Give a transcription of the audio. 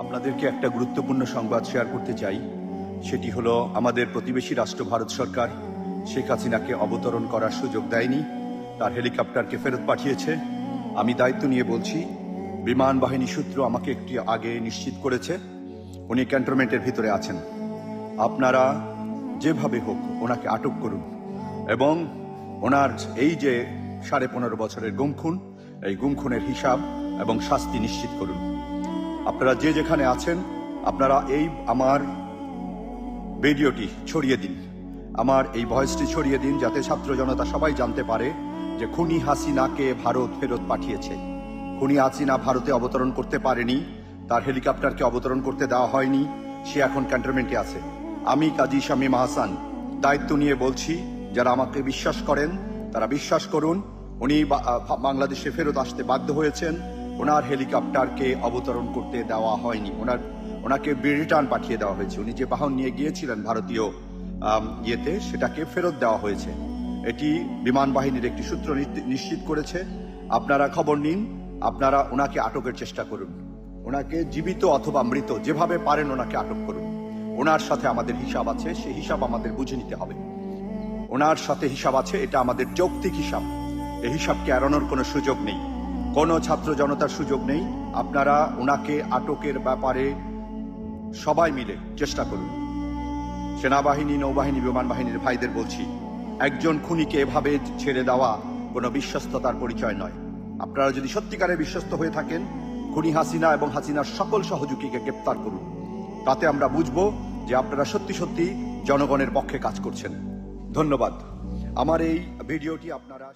আপনাদেরকে একটা গুরুত্বপূর্ণ সংবাদ শেয়ার করতে চাই। সেটি হলো, আমাদের প্রতিবেশী রাষ্ট্র ভারত সরকার শেখ হাসিনাকে অবতরণ করার সুযোগ দেয়নি, তার হেলিকপ্টারকে ফেরত পাঠিয়েছে। আমি দায়িত্ব নিয়ে বলছি, বিমান বাহিনী সূত্র আমাকে একটু আগে নিশ্চিত করেছে উনি ক্যান্টনমেন্টের ভিতরে আছেন। আপনারা যেভাবে হোক ওনাকে আটক করুন এবং ওনার এই যে 15.5 বছরের গুম খুন, এই গুম খুনের হিসাব এবং শাস্তি নিশ্চিত করুন। আপনারা যে যেখানে আছেন, আপনারা এই আমার ভিডিওটি ছড়িয়ে দিন, আমার এই ভয়েসটি ছড়িয়ে দিন, যাতে ছাত্র জনতা সবাই জানতে পারে যে খুনি হাসিনাকে ভারত ফেরত পাঠিয়েছে। খুনি হাসিনা ভারতে অবতরণ করতে পারেনি, তার হেলিকপ্টারকে অবতরণ করতে দেওয়া হয়নি, সে এখন ক্যান্টনমেন্টে আছে। আমি কাজী শামীম আহসান দায়িত্ব নিয়ে বলছি, যারা আমাকে বিশ্বাস করেন তারা বিশ্বাস করুন, উনি বাংলাদেশে ফেরত আসতে বাধ্য হয়েছেন। ওনার হেলিকপ্টারকে অবতরণ করতে দেওয়া হয়নি, ওনাকে রিটার্ন পাঠিয়ে দেওয়া হয়েছে। উনি যে বাহন নিয়ে গিয়েছিলেন ভারতীয় সেটাকে ফেরত দেওয়া হয়েছে। এটি বিমান বাহিনীর একটি সূত্র নিশ্চিত করেছে। আপনারা খবর নিন, আপনারা ওনাকে আটকের চেষ্টা করুন, ওনাকে জীবিত অথবা মৃত যেভাবে পারেন ওনাকে আটক করুন। ওনার সাথে আমাদের হিসাব আছে, সেই হিসাব আমাদের বুঝে নিতে হবে। ওনার সাথে হিসাব আছে, এটা আমাদের যৌক্তিক হিসাব। এই হিসাবকে এড়ানোর কোনো সুযোগ নেই, কোনো ছাত্র জনতার সুযোগ নেই। আপনারা ওনাকে আটকের ব্যাপারে সবাই মিলে চেষ্টা করুন। সেনাবাহিনী, নৌবাহিনী, বিমান বাহিনীর ভাইদের বলছি, একজন খুনিকে এভাবে ছেড়ে দেওয়া কোনো বিশ্বস্ততার পরিচয় নয়। আপনারা যদি সত্যিকারে বিশ্বস্ত হয়ে থাকেন, খুনি হাসিনা এবং হাসিনার সকল সহযোগীকে গ্রেপ্তার করুন। তাতে আমরা বুঝবো যে আপনারা সত্যি সত্যি জনগণের পক্ষে কাজ করছেন। ধন্যবাদ। আমার এই ভিডিওটি আপনারা